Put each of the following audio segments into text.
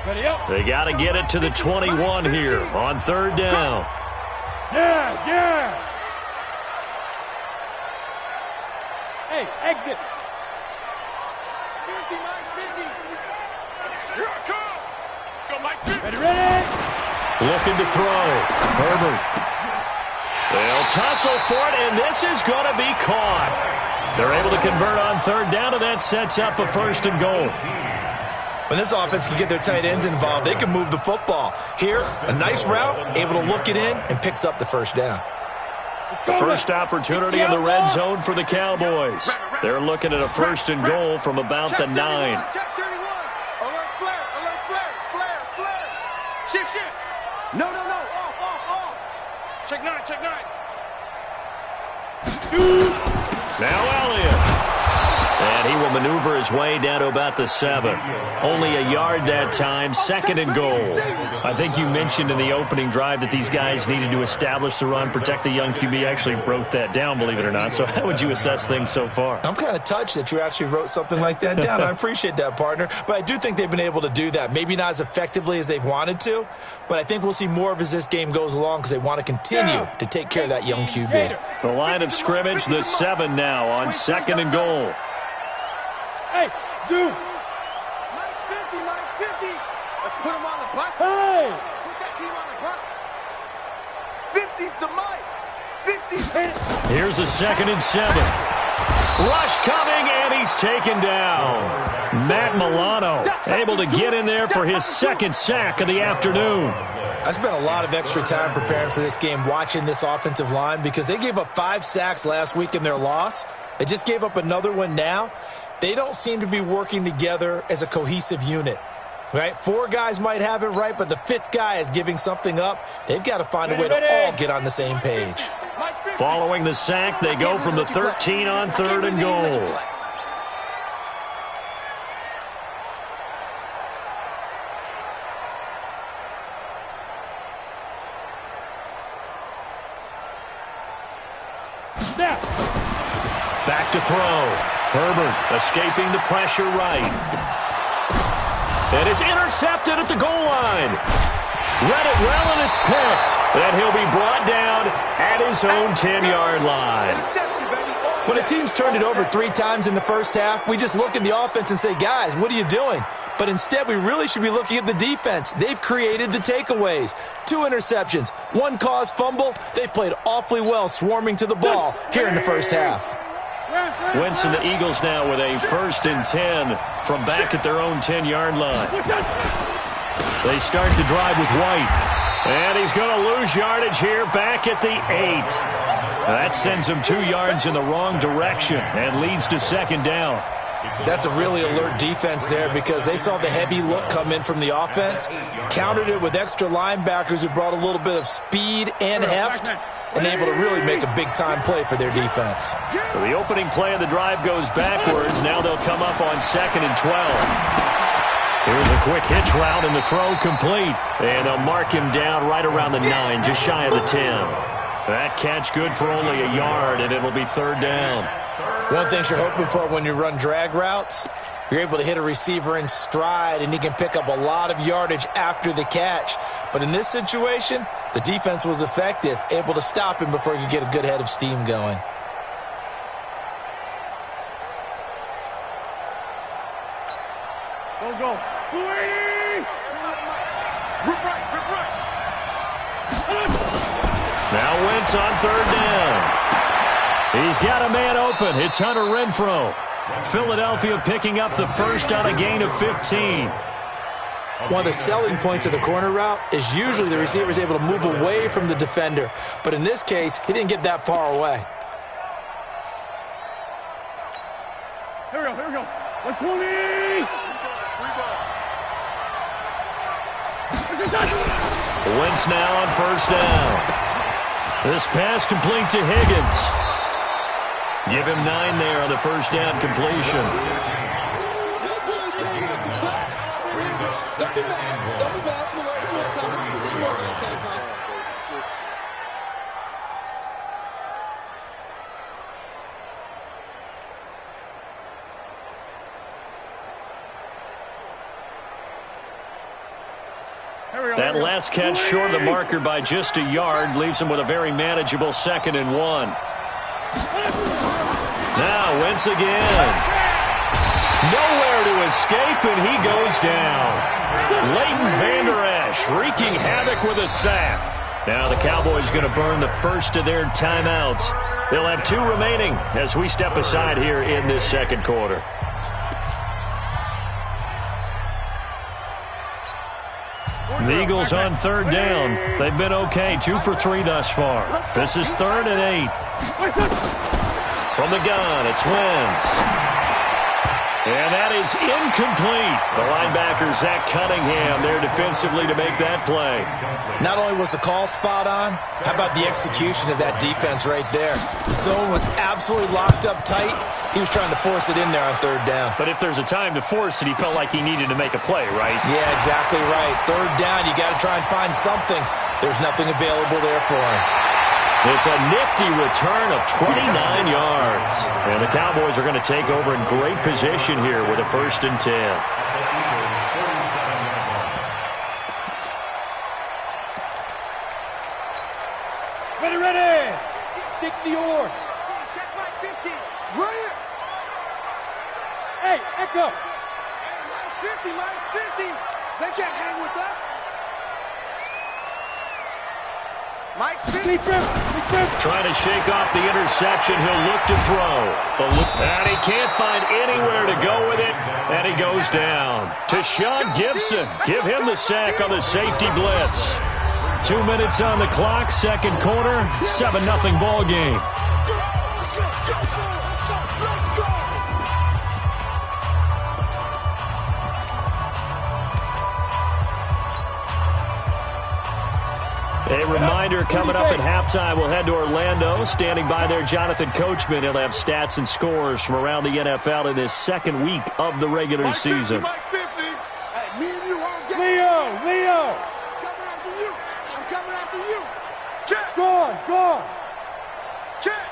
They got to get it to the 21 here on third down. Yeah. Hey, exit. Ready. Looking to throw. Herbert. They'll tussle for it, and this is going to be caught. They're able to convert on third down, and that sets up a first and goal. When this offense can get their tight ends involved, they can move the football. Here, a nice route, able to look it in, and picks up the first down. The first opportunity in the red zone for the Cowboys. They're looking at a first and goal from about the 9. Check 31. Alert flare. Shift. No. Off. Check 9. Shoot. Now Elliott. And he will maneuver his way down to about the 7. Only a yard that time, second and goal. I think you mentioned in the opening drive that these guys needed to establish the run, protect the young QB. Actually wrote that down, believe it or not. So how would you assess things so far? I'm kind of touched that you actually wrote something like that down. I appreciate that, partner. But I do think they've been able to do that. Maybe not as effectively as they've wanted to, but I think we'll see more of as this game goes along because they want to continue to take care of that young QB. The line of scrimmage, the 7 now on second and goal. Hey, zoom. Mike's 50. Let's put him on the bus. Hey. Put that team on the bus. 50's the Mike. 50's. Here's a second and 7. Rush coming, and he's taken down. Matt Milano able to get in there for his second sack of the afternoon. I spent a lot of extra time preparing for this game watching this offensive line because they gave up 5 sacks last week in their loss. They just gave up another one now. They don't seem to be working together as a cohesive unit, right? 4 guys might have it right, but the 5th guy is giving something up. They've got to find a way to all get on the same page. Following the sack, they go from the 13 on third and goal. Back to throw. Herbert escaping the pressure right. And it's intercepted at the goal line. Read it well, and it's picked. And he'll be brought down at his own 10-yard line. When a team's turned it over 3 times in the first half, we just look at the offense and say, guys, what are you doing? But instead, we really should be looking at the defense. They've created the takeaways. 2 interceptions, 1 caused fumble. They played awfully well swarming to the ball here in the first half. Wentz and the Eagles now with a first and 10 from back at their own 10-yard line. They start the drive with White. And he's going to lose yardage here back at the 8. That sends him 2 yards in the wrong direction and leads to second down. That's a really alert defense there because they saw the heavy look come in from the offense, countered it with extra linebackers who brought a little bit of speed and heft, and able to really make a big-time play for their defense. So the opening play of the drive goes backwards. Now they'll come up on second and 12. Here's a quick hitch route, and the throw complete. And they'll mark him down right around the 9, just shy of the 10. That catch good for only a yard, and it'll be third down. One thing you're hoping for when you run drag routes, you're able to hit a receiver in stride, and he can pick up a lot of yardage after the catch. But in this situation, the defense was effective, able to stop him before he could get a good head of steam going. Go. Rip right. Now Wentz on third down. He's got a man open. It's Hunter Renfrow. Philadelphia picking up the first on a gain of 15. One of the selling points of the corner route is usually the receiver is able to move away from the defender. But in this case, he didn't get that far away. Here we go. 120. Wentz now on first down. This pass complete to Higgins. Give him 9 there on the first down completion. That last catch short of the marker by just a yard leaves him with a very manageable 2nd and 1. Now Wentz again. Nowhere to escape, and he goes down. Leighton Vander Esch wreaking havoc with a sack. Now the Cowboys going to burn the first of their timeouts. They'll have 2 remaining as we step aside here in this 2nd quarter. The Eagles on 3rd down. They've been okay, 2 for 3 thus far. This is 3rd and 8. From the gun, it's Wentz. And that is incomplete. The linebacker, Zach Cunningham, there defensively to make that play. Not only was the call spot on, how about the execution of that defense right there? The zone was absolutely locked up tight. He was trying to force it in there on 3rd down. But if there's a time to force it, he felt like he needed to make a play, right? Yeah, exactly right. 3rd down, you got to try and find something. There's nothing available there for him. It's a nifty return of 29 yards. And the Cowboys are going to take over in great position here with a 1st and 10. Ready. 60 or. Check my 50. Right here. Hey, Echo. Hey, Mike's 50. They can't hang with us. Mike's 50. Trying to shake off the interception. He'll look to throw. And he can't find anywhere to go with it. And he goes down. To Sean Gibson. Give him the sack on the safety blitz. 2 minutes on the clock, 2nd quarter, 7-0 ball game. A reminder coming up at halftime, we'll head to Orlando. Standing by there, Jonathan Coachman. He'll have stats and scores from around the NFL in this 2nd week of the regular season. Leo. Coming after you. Check. Go. Check.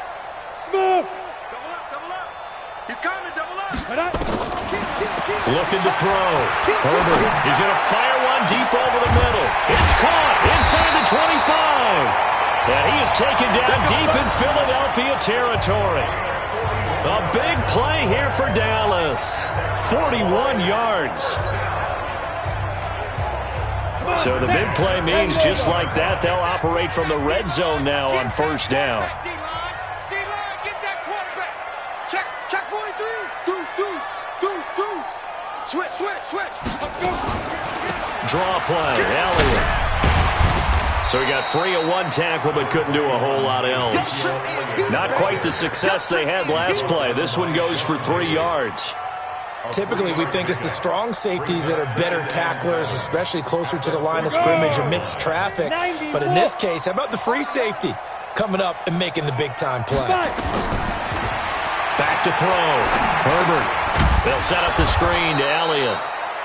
Smooth. Double up. He's coming, double up. Looking to throw. Herbert, he's going to fire one deep over the middle. It's caught inside the 25. And he is taken down deep in Philadelphia territory. A big play here for Dallas. 41 yards. So the big play means just like that, they'll operate from the red zone now on 1st down. D-line, get that quarterback. Check 43. Deuce. Switch. Draw play, Elliott. So he got free of 1 tackle but couldn't do a whole lot else. Not quite the success they had last play. This one goes for 3 yards. Typically, we think it's the strong safeties that are better tacklers, especially closer to the line of scrimmage amidst traffic. But in this case, how about the free safety coming up and making the big-time play? Back to throw. Herbert. They'll set up the screen to Elliott.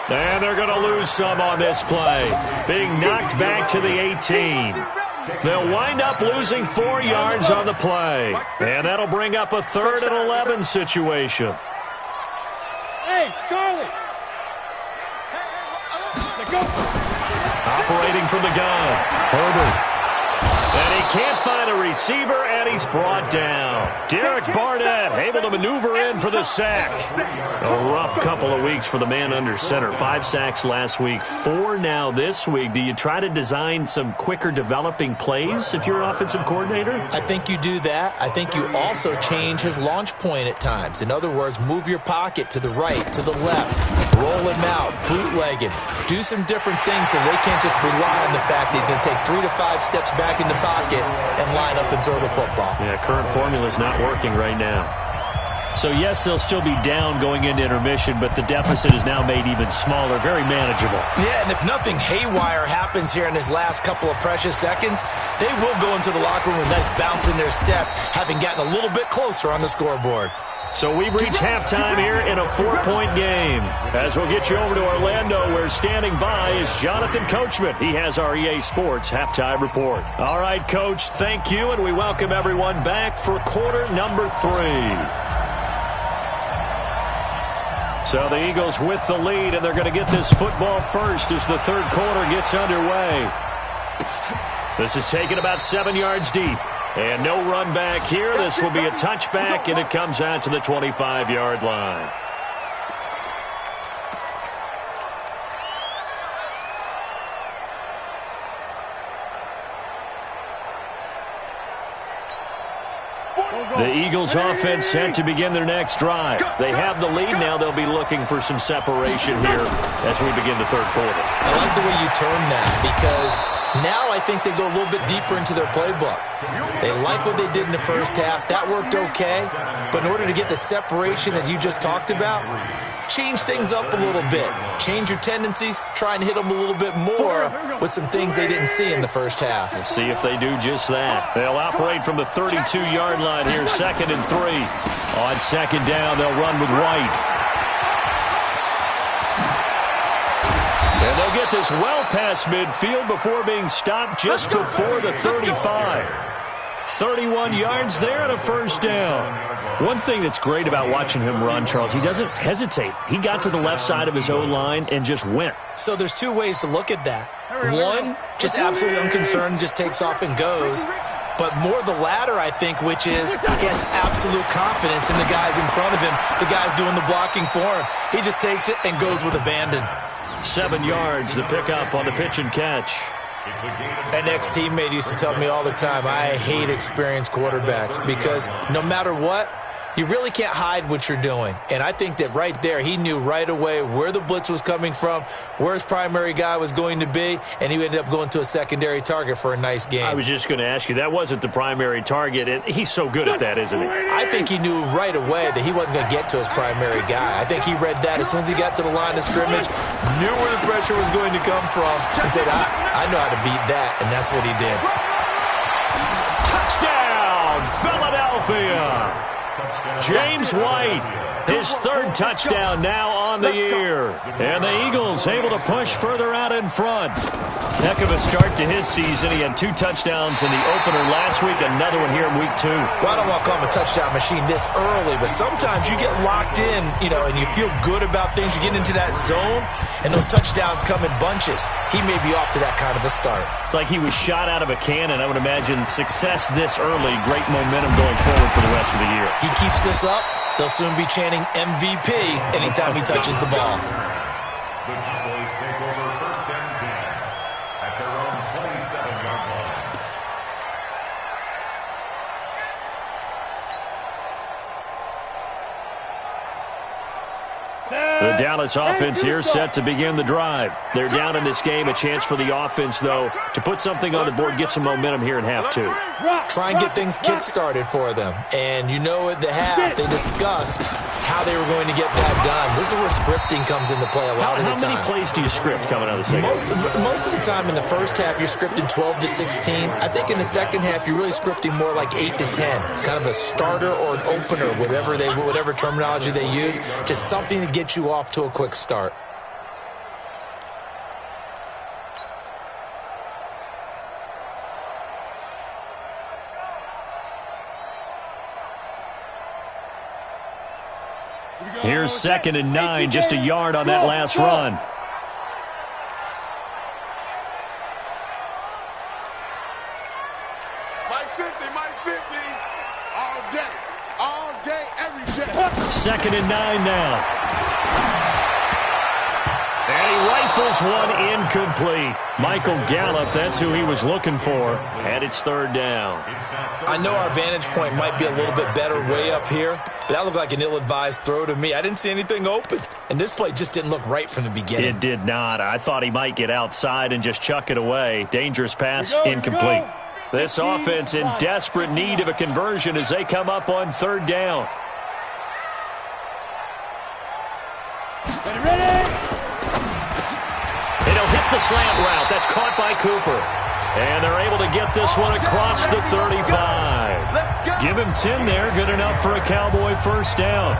And they're going to lose some on this play. Being knocked back to the 18. They'll wind up losing 4 yards on the play. And that'll bring up a 3rd and 11 situation. Hey, Charlie. Operating from the gun. Herbert. And he can't find a receiver, and he's brought down. Derek Barnett able to maneuver in for the sack. A rough couple of weeks for the man under center. 5 sacks last week, 4 now this week. Do you try to design some quicker developing plays if you're an offensive coordinator? I think you do that. I think you also change his launch point at times. In other words, move your pocket to the right, to the left, roll him out, bootleg him. Do some different things so they can't just rely on the fact that he's going to take 3 to 5 steps back in the pocket and line up and throw the football. Yeah, current formula is not working right now. So, yes, they'll still be down going into intermission, but the deficit is now made even smaller, very manageable. Yeah, and if nothing haywire happens here in his last couple of precious seconds, they will go into the locker room with a nice bounce in their step, having gotten a little bit closer on the scoreboard. So we've reached halftime here in a 4-point game. As we'll get you over to Orlando, where standing by is Jonathan Coachman. He has our EA Sports halftime report. All right, Coach, thank you, and we welcome everyone back for quarter number 3. So the Eagles with the lead, and they're going to get this football first as the third quarter gets underway. This is taken about 7 yards deep. And no run back here. This will be a touchback, and it comes out to the 25-yard line. The Eagles offense set to begin their next drive. They have the lead now. They'll be looking for some separation here as we begin the third quarter. I like the way you turn that, because now I think they go a little bit deeper into their playbook. They like what they did in the first half. That worked okay. But in order to get the separation that you just talked about, change things up a little bit. Change your tendencies. Try and hit them a little bit more with some things they didn't see in the first half. We'll see if they do just that. They'll operate from the 32-yard line here, 2nd and 3. On second down, they'll run with White. And they'll get this well past midfield before being stopped just before the 35. 31 yards there and a first down. One thing that's great about watching him run, Charles, he doesn't hesitate. He got to the left side of his O-line and just went. So there's two ways to look at that. One, just absolutely unconcerned, just takes off and goes. But more the latter, I think, which is he has absolute confidence in the guys in front of him, the guys doing the blocking for him. He just takes it and goes with abandon. 7 yards, the pickup on the pitch and catch. An ex-teammate used to tell me all the time, I hate experienced quarterbacks because no matter what, you really can't hide what you're doing. And I think that right there, he knew right away where the blitz was coming from, where his primary guy was going to be, and he ended up going to a secondary target for a nice game. I was just going to ask you, that wasn't the primary target, and he's so good at that, isn't he? I think he knew right away that he wasn't going to get to his primary guy. I think he read that as soon as he got to the line of scrimmage, knew where the pressure was going to come from, and said, I know how to beat that, and that's what he did. Touchdown, Philadelphia! James White, his third touchdown now on the year. And the Eagles able to push further out in front. Heck of a start to his season. He had 2 touchdowns in the opener last week, another one here in week 2. Well, I don't want to call him a touchdown machine this early, but sometimes you get locked in, and you feel good about things. You get into that zone, and those touchdowns come in bunches. He may be off to that kind of a start. It's like he was shot out of a cannon. I would imagine success this early, great momentum going forward for the rest of the year. He keeps this up, they'll soon be chanting MVP anytime he touches the ball. The Cowboys take over 1st and 10 at their own 27-yard line. The Dallas offense here set to begin the drive. They're down in this game. A chance for the offense, though, to put something on the board, get some momentum here in half 2. Try and get things kick-started for them. And at the half, they discussed how they were going to get that done. This is where scripting comes into play a lot of the time. How many plays do you script coming out of the second? Most of the time in the first half, you're scripting 12 to 16. I think in the second half, you're really scripting more like 8 to 10. Kind of a starter or an opener, whatever terminology they use. Just something to get you off to a quick start. Here's 2nd and 9, just a yard on that last run. Mike 50, all day, every day. 2nd and 9 now. And he rifles one incomplete. Michael Gallup, that's who he was looking for. And it's 3rd down. I know our vantage point might be a little bit better way up here, but that looked like an ill-advised throw to me. I didn't see anything open, and this play just didn't look right from the beginning. It did not. I thought he might get outside and just chuck it away. Dangerous pass, incomplete. This offense in desperate need of a conversion as they come up on 3rd down. Ready? It'll hit the slant route. That's caught by Cooper. And they're able to get this one across the 35. Give him 10 there. Good enough for a Cowboy first down.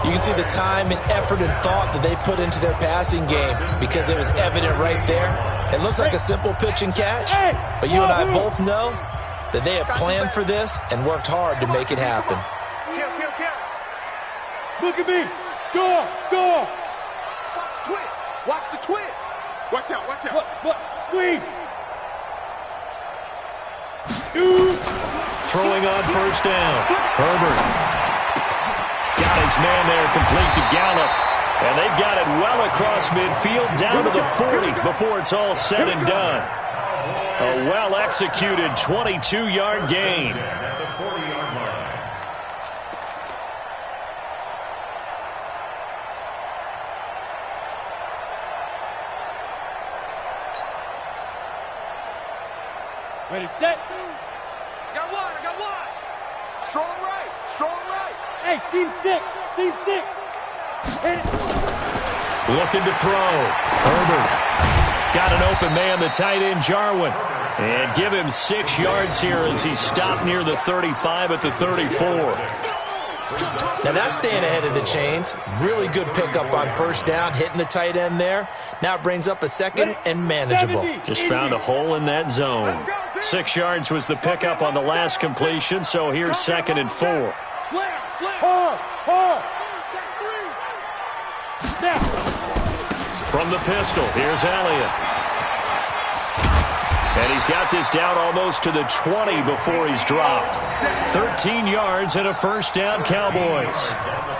You can see the time and effort and thought that they put into their passing game because it was evident right there. It looks like a simple pitch and catch, but you and I both know that they have planned for this and worked hard to make it happen. Look at me. Door. Watch the twist. Watch the twist. Watch out. But squeeze. Shoot. Throwing on first down. Herbert got his man there, complete to Gallup. And they've got it well across midfield, down to the 40 before it's all said and done. A well-executed 22-yard gain. At the 40-yard line. Ready, set. I got one. Strong right. Hey, seam six. Hit it. Looking to throw. Herbert got an open man, the tight end Jarwin. And give him 6 yards here as he stopped near the 35 at the 34. Now that's staying ahead of the chains. Really good pickup on first down, hitting the tight end there. Now it brings up a second and manageable. Just found a hole in that zone. 6 yards was the pickup on the last completion, so here's 2nd and 4. Slam. Hard. Now. From the pistol, here's Elliott. And he's got this down almost to the 20 before he's dropped. 13 yards and a first down, Cowboys.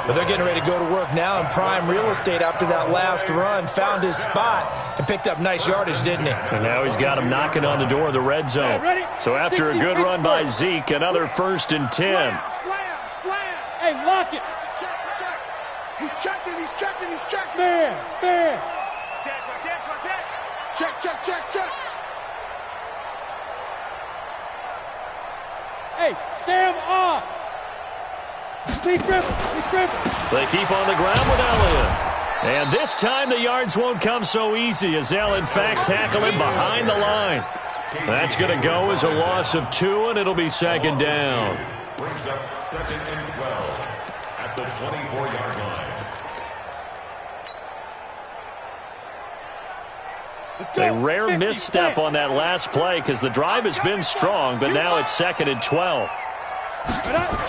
But they're getting ready to go to work now in prime real estate after that last run. Found his spot and picked up nice yardage, didn't he? And now he's got him knocking on the door of the red zone. So after a good run by Zeke, another 1st and 10. Slam. Hey, lock it. Check. He's checking. Man. Check. Hey, Sam off. Lee Griffin. They keep on the ground with Elliott. And this time the yards won't come so easy as they'll in fact tackle him behind the line. That's going to go as a loss of 2, and it'll be 2nd down. Brings up 2nd and 12 at the 24-yard line. A rare misstep on that last play because the drive has been strong, but now it's 2nd and 12.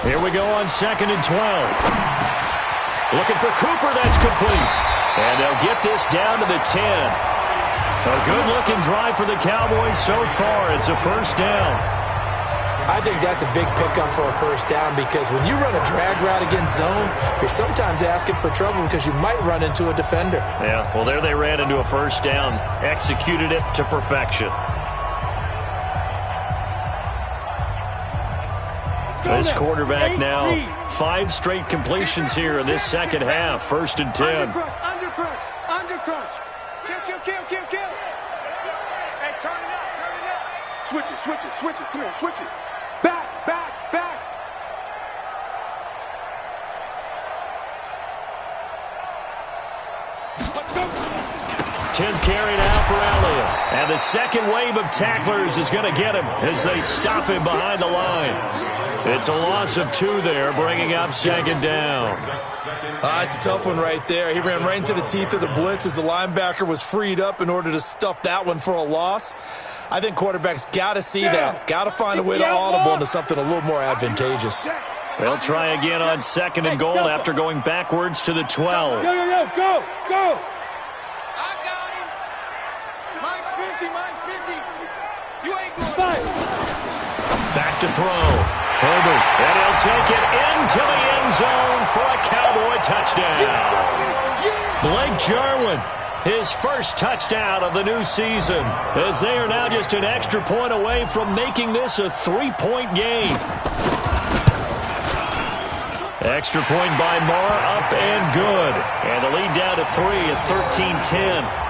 Here we go on 2nd and 12. Looking for Cooper, that's complete. And they'll get this down to the 10. A good-looking drive for the Cowboys so far. It's a first down. I think that's a big pickup for a first down because when you run a drag route against zone, you're sometimes asking for trouble because you might run into a defender. Yeah, well, there they ran into a first down. Executed it to perfection. This quarterback now, 5 straight completions here in this second half. 1st and 10. Undercrush. Kill. Hey, turn it up. Switch it. Come on, switch it. Back. 10th carry now for Elliott. And the second wave of tacklers is going to get him as they stop him behind the line. It's a loss of 2 there, bringing up 2nd down. It's a tough one right there. He ran right into the teeth of the blitz as the linebacker was freed up in order to stuff that one for a loss. I think quarterbacks got to see that. Got to find a way to audible into something a little more advantageous. They'll try again on 2nd and goal after going backwards to the 12. Go. I got him. Mine's 50. You ain't going. Back to throw. Herbert, and he'll take it into the end zone for a Cowboy touchdown. Blake Jarwin, his first touchdown of the new season, as they are now just an extra point away from making this a 3-point game. Extra point by Marr, up and good. And the lead down to 3 at 13-10.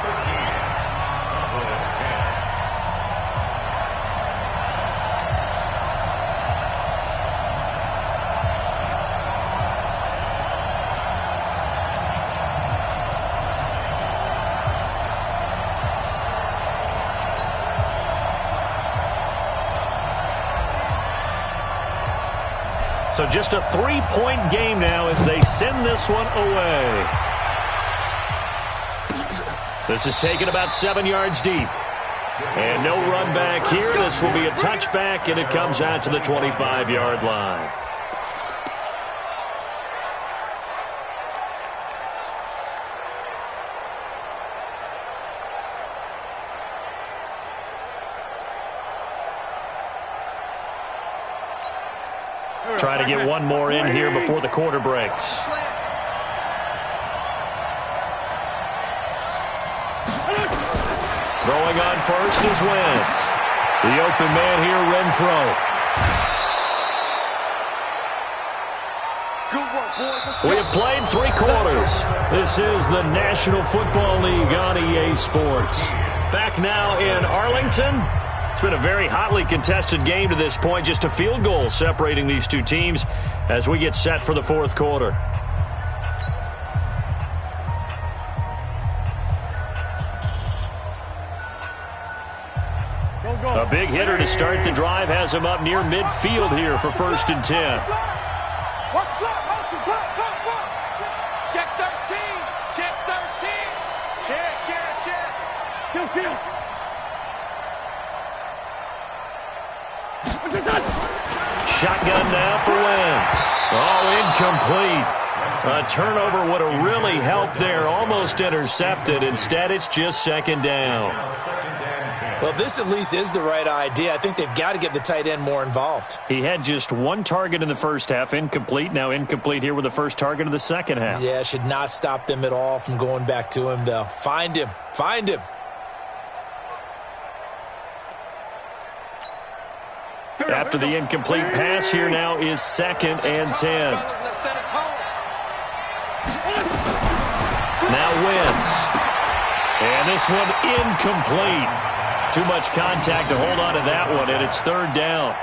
So just a 3-point game now as they send this one away. This is taken about 7 yards deep. And no run back here. This will be a touchback, and it comes out to the 25-yard line. Trying to get one more in here before the quarter breaks. Throwing on first is Wentz. The open man here, Renfro. Good work, boys. We have played 3 quarters. This is the National Football League on EA Sports. Back now in Arlington. It's been a very hotly contested game to this point. Just a field goal separating these two teams as we get set for the fourth quarter. A big hitter to start the drive has him up near midfield here for 1st and 10. Check 13. Check 13. Check. Kill. Shotgun now for Wentz. Oh, incomplete. A turnover would have really helped there. Almost intercepted. Instead, it's just 2nd down. Well, this at least is the right idea. I think they've got to get the tight end more involved. He had just 1 target in the first half, incomplete. Now incomplete here with the first target of the second half. Yeah, should not stop them at all from going back to him, though. Find him. After the incomplete pass, here now is 2nd and 10. Now Wentz. And this one incomplete. Too much contact to hold on to that one, and it's 3rd down.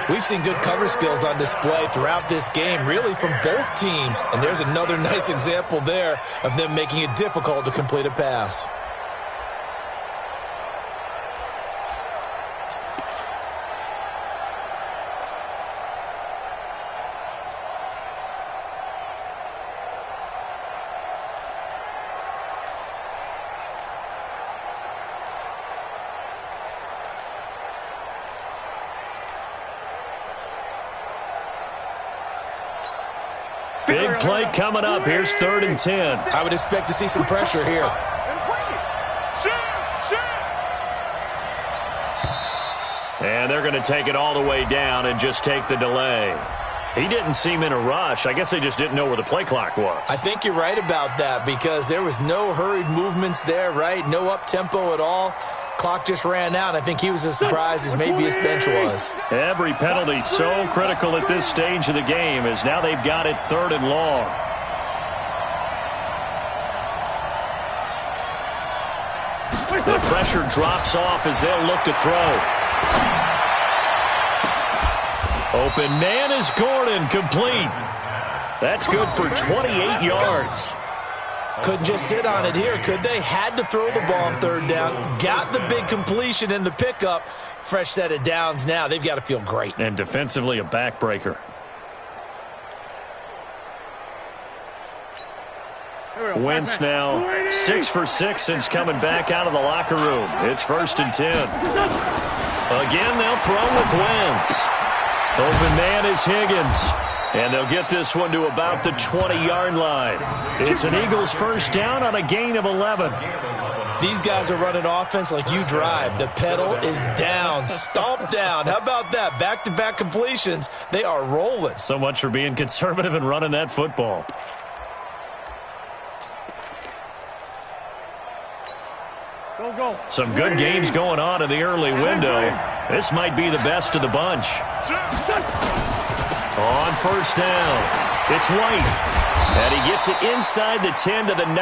We've seen good cover skills on display throughout this game, really from both teams. And there's another nice example there of them making it difficult to complete a pass. Big play coming up. Here's 3rd and 10. I would expect to see some pressure here. And they're going to take it all the way down and just take the delay. He didn't seem in a rush. I guess they just didn't know where the play clock was. I think you're right about that because there was no hurried movements there, right? No up-tempo at all. Clock just ran out. I think he was as surprised as maybe his bench was. Every penalty so critical at this stage of the game as now they've got it 3rd and long. The pressure drops off as they'll look to throw. Open man is Gordon, complete. That's good for 28 yards. Couldn't just sit on it here, could they? Had to throw the ball on 3rd down. Got the big completion in the pickup. Fresh set of downs now. They've got to feel great. And defensively a backbreaker. Wentz now 6 for 6 since coming back out of the locker room. It's 1st and 10. Again, they'll throw with Wentz. Open man is Higgins. And they'll get this one to about the 20-yard line. It's an Eagles 1st down on a gain of 11. These guys are running offense like you drive. The pedal is down, stomped down. How about that? Back-to-back completions. They are rolling. So much for being conservative and running that football. Some good games going on in the early window. This might be the best of the bunch. On 1st down, it's White. And he gets it inside the 10 to the 9.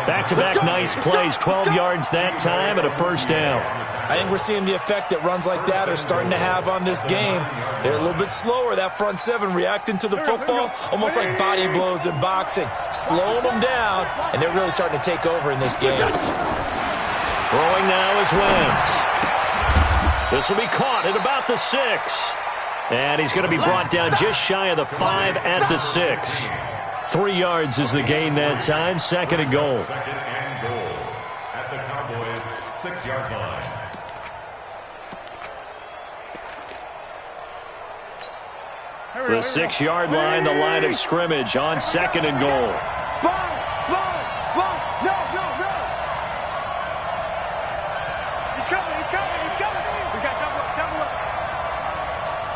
Back-to-back nice plays, 12 yards that time and a 1st down. I think we're seeing the effect that runs like that are starting to have on this game. They're a little bit slower, that front 7, reacting to the football, almost like body blows in boxing. Slowing them down, and they're really starting to take over in this game. Throwing now is Wentz. This will be caught at about the 6. And he's going to be brought down just shy of the 5 at the 6. 3 yards is the gain that time. 2nd and goal. 2nd and goal at the Cowboys' 6-yard line. The 6-yard line, the line of scrimmage on 2nd and goal. Spot. No. He's coming. We got double up.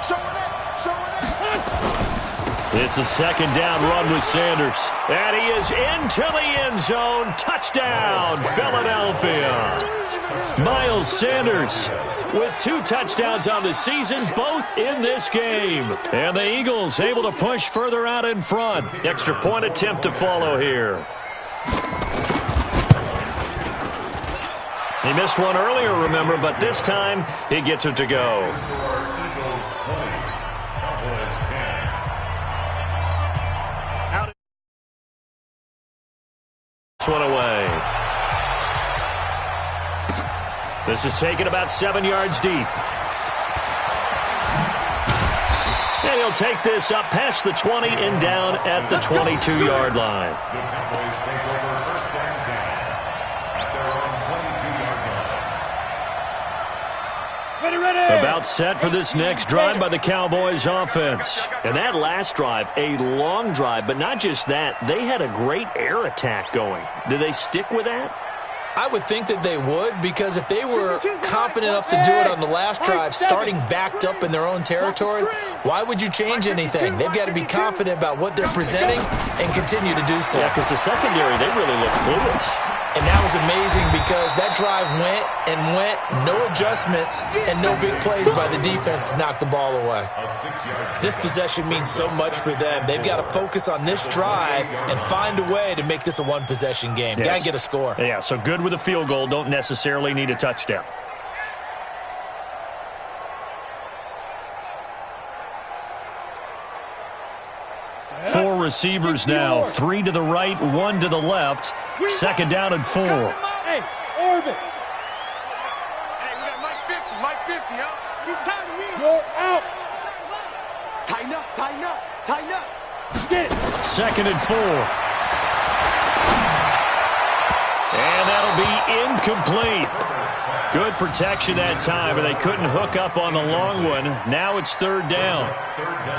Showing it. It's a second down run with Sanders. And he is into the end zone. Touchdown, Philadelphia. Miles Sanders with 2 touchdowns on the season, both in this game. And the Eagles able to push further out in front. Extra point attempt to follow here. He missed one earlier, remember, but this time he gets it to go. Eagles 20, Cowboys 10. Out one away. This is taken about 7 yards deep. And he'll take this up past the 20 and down at the 22-yard line. The Cowboys take over first and 10 at their own 22-yard line. Ready. About set for this next drive by the Cowboys offense. And that last drive, a long drive, but not just that. They had a great air attack going. Do they stick with that? I would think that they would, because if they were confident enough to do it on the last drive, starting backed up in their own territory, why would you change anything? They've got to be confident about what they're presenting and continue to do so. Yeah, because the secondary, they really look clueless. And that was amazing because that drive went and went, no adjustments, and no big plays by the defense to knock the ball away. This possession means so much for them. They've got to focus on this drive and find a way to make this a one-possession game. Yes. Got to get a score. Yeah, so good with a field goal, don't necessarily need a touchdown. Four receivers now, 3 to the right, 1 to the left. Second down and 4. Hey, Orbit. Hey, we got Mike 50, Mike 50, huh? He's tired of me. You're out. Tighten up, tighten up, tighten up. Get it. Second and 4. And that'll be incomplete. Good protection that time, and they couldn't hook up on the long one. Now it's third down.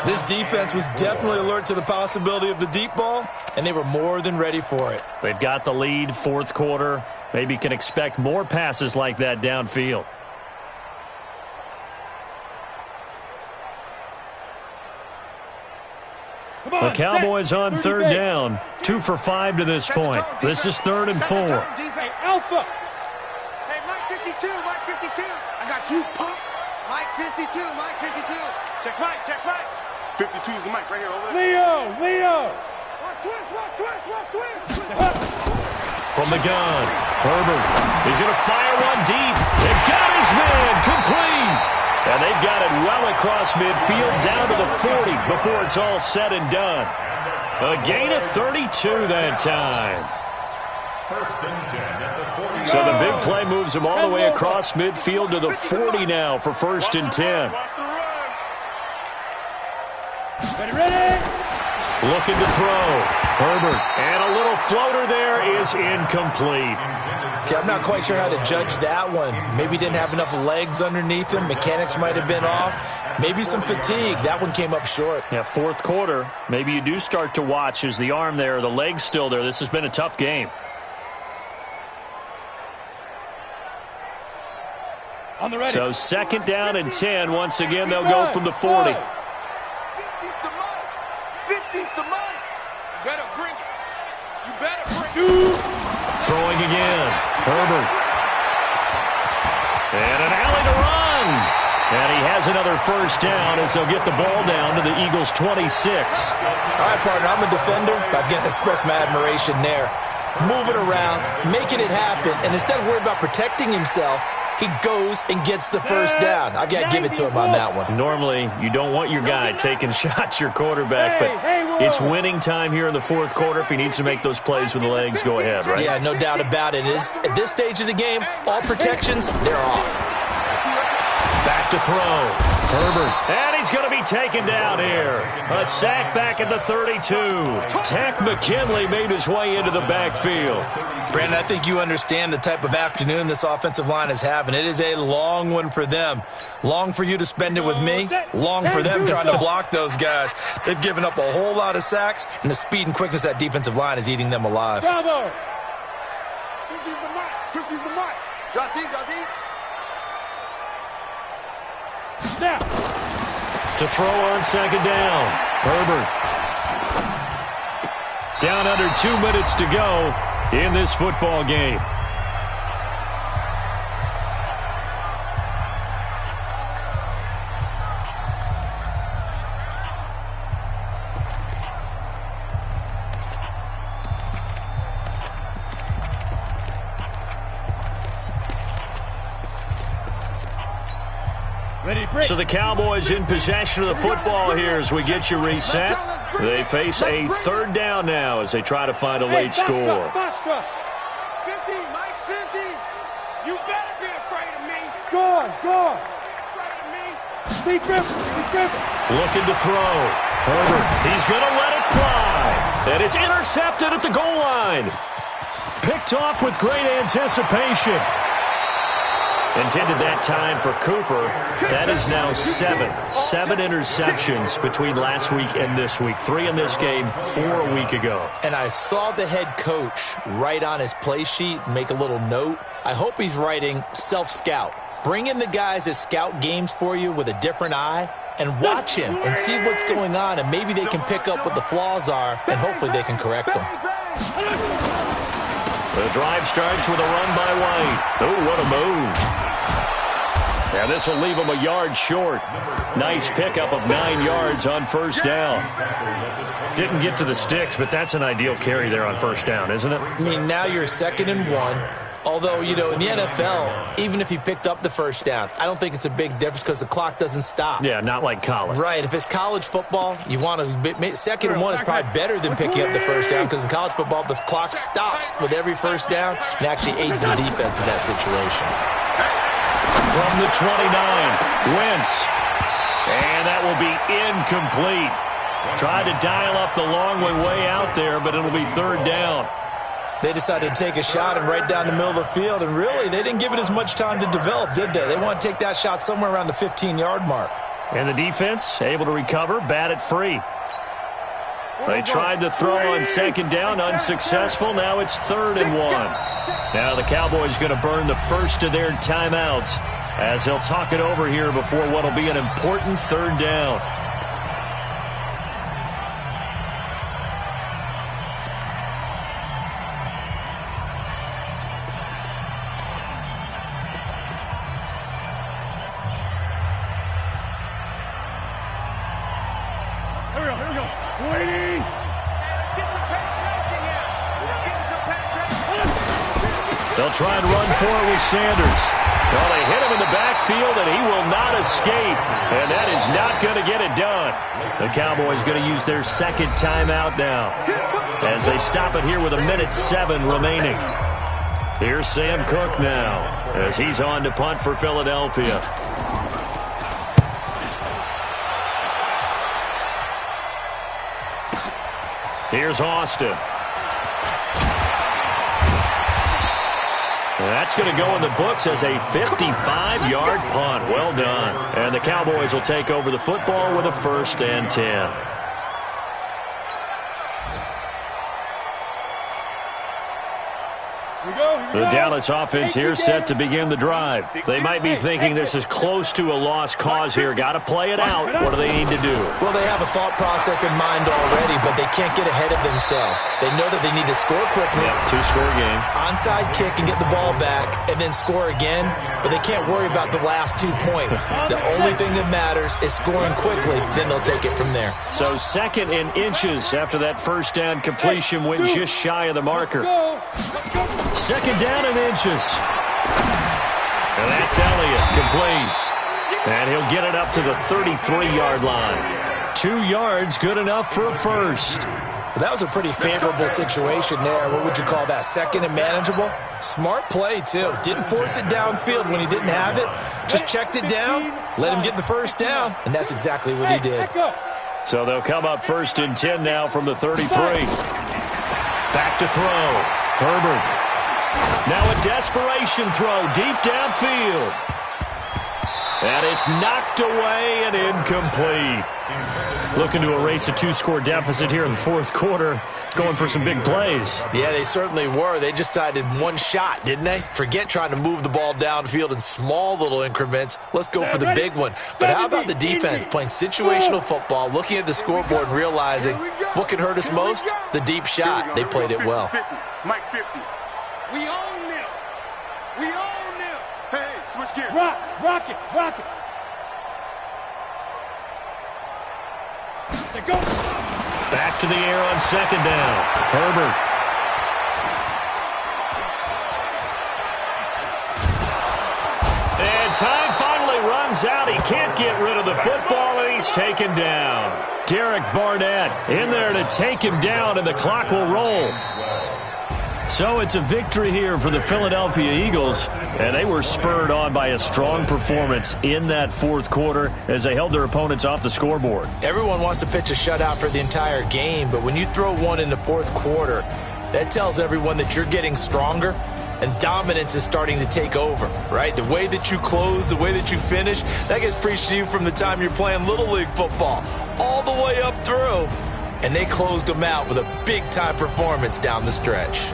This defense was definitely alert to the possibility of the deep ball, and they were more than ready for it. They've got the lead, fourth quarter. Maybe can expect more passes like that downfield. The Cowboys on third down. 2 for 5 to this point. This is third and 4. Hey, Alpha. Hey, Mike 52, Mike 52. I got you, pump. Mike 52, Mike 52. Check Mike, check Mike. 52 is the mic right here, over there. Leo. Watch twist, watch twist, watch twist. From the gun, Herbert. He's going to fire one deep. They've got his man complete. And they've got it well across midfield down to the 40 before it's all said and done. A gain of 32 that time. First and 10 at the 40. So the big play moves him all the way across midfield to the 40 now for first and 10. Watch the run. Ready. Looking to throw. Herbert. And a little floater there is incomplete. Okay, I'm not quite sure how to judge that one. Maybe didn't have enough legs underneath him. Mechanics might have been off. Maybe some fatigue. That one came up short. Yeah, fourth quarter. Maybe you do start to watch. Is the arm there, the leg's still there? This has been a tough game. On the ready. So second down and 10. Once again, they'll go from the 40. 50's the mic. 50's the mic. You better bring it. You better bring it. Throwing again. Herbert. And an alley to run. And he has another first down as they'll get the ball down to the Eagles' 26. All right, partner, I'm a defender. I've got to express my admiration there. Moving around, making it happen, and instead of worrying about protecting himself, he goes and gets the first down. I've got to give it to him on that one. Normally, you don't want your guy taking shots, your quarterback, but it's winning time here in the fourth quarter. If he needs to make those plays with the legs, go ahead, right? Yeah, no doubt about it. At this stage of the game, all protections, they're off. Back to throw. Herbert. And he's going to be taken down here. A sack back at the 32. Tack McKinley made his way into the backfield. Brandon, I think you understand the type of afternoon this offensive line is having. It is a long one for them. Long for you to spend it with me. Long for them trying to block those guys. They've given up a whole lot of sacks, and the speed and quickness of that defensive line is eating them alive. Bravo. 50's the mic. 50's the mic. Drop deep, drop deep. Now. To throw on second down. Herbert. Down under 2 minutes to go in this football game. So the Cowboys in possession of the football here as we get you reset. They face a third down now as they try to find a late score. Mike's 50. Mike's 50. You better be afraid of me. Go on. Afraid of me. Be careful. Looking to throw. Herbert, he's going to let it fly. And it's intercepted at the goal line. Picked off with great anticipation. Intended that time for Cooper. That is now 7 interceptions between last week and this week. 3 in this game, 4 a week ago. And I saw the head coach write on his play sheet, make a little note. I hope he's writing self-scout. Bring in the guys that scout games for you with a different eye and watch him and see what's going on, and maybe they can pick up what the flaws are, and hopefully they can correct them. The drive starts with a run by White. Oh, what a move. And this will leave him a yard short. Nice pickup of 9 yards on first down. Didn't get to the sticks, but that's an ideal carry there on first down, isn't it? I mean, now you're 2nd and 1. Although, you know, in the NFL, even if he picked up the first down, I don't think it's a big difference because the clock doesn't stop. Yeah, not like college. Right. If it's college football, you want to 2nd and 1 is probably better than picking up the first down because in college football, the clock stops with every first down and actually aids the defense in that situation. From the 29, Wentz. And that will be incomplete. Tried to dial up the long way out there, but it'll be 3rd down. They decided to take a shot and right down the middle of the field, and really, they didn't give it as much time to develop, did they? They want to take that shot somewhere around the 15-yard mark. And the defense able to recover, bat it free. They tried to throw on 2nd down, unsuccessful. Now it's 3rd and 1. Now the Cowboys going to burn the first of their timeouts as they'll talk it over here before what will be an important 3rd down. They'll try and run forward with Sanders. Well, they hit him in the backfield, and he will not escape. And that is not going to get it done. The Cowboys going to use their 2nd timeout now as they stop it here with 1:07 remaining. Here's Sam Cook now as he's on to punt for Philadelphia. Here's Austin. That's going to go in the books as a 55-yard punt. Well done. And the Cowboys will take over the football with a 1st and 10. The Dallas offense here set to begin the drive. They might be thinking this is close to a lost cause here. Got to play it out. What do they need to do? Well, they have a thought process in mind already, but they can't get ahead of themselves. They know that they need to score quickly. Yep, 2-score game. Onside kick and get the ball back and then score again, but they can't worry about the last 2 points. The only thing that matters is scoring quickly, then they'll take it from there. So 2nd and inches after that first down completion went just shy of the marker. 2nd down and inches. And that's Elliott, complete. And he'll get it up to the 33-yard line. 2 yards, good enough for a first. Well, that was a pretty favorable situation there. What would you call that, 2nd and manageable? Smart play, too. Didn't force it downfield when he didn't have it. Just checked it down, let him get the first down, and that's exactly what he did. So they'll come up 1st and 10 now from the 33. Back to throw. Herbert. Now a desperation throw deep downfield. And it's knocked away and incomplete. Looking to erase a 2-score deficit here in the fourth quarter. Going for some big plays. Yeah, they certainly were. They just decided one shot, didn't they? Forget trying to move the ball downfield in small little increments. Let's go for the big one. But how about the defense playing situational football, looking at the scoreboard and realizing what can hurt us most? The deep shot. They played it well. Mike 50. We own them. We own them. Hey, switch gears. Rock it. Go. Back to the air on second down. Herbert. And time finally runs out. He can't get rid of the football, and he's taken down. Derek Barnett in there to take him down, and the clock will roll. So it's a victory here for the Philadelphia Eagles, and they were spurred on by a strong performance in that fourth quarter as they held their opponents off the scoreboard. Everyone wants to pitch a shutout for the entire game, but when you throw one in the fourth quarter, that tells everyone that you're getting stronger and dominance is starting to take over, right? The way that you close, the way that you finish, that gets preached to you from the time you're playing Little League football all the way up through, and they closed them out with a big-time performance down the stretch.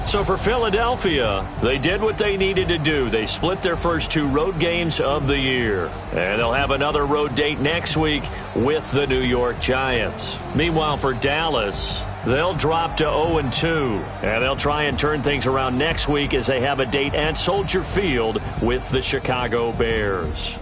So for Philadelphia, they did what they needed to do. They split their first 2 road games of the year. And they'll have another road date next week with the New York Giants. Meanwhile, for Dallas, they'll drop to 0-2. And they'll try and turn things around next week as they have a date at Soldier Field with the Chicago Bears.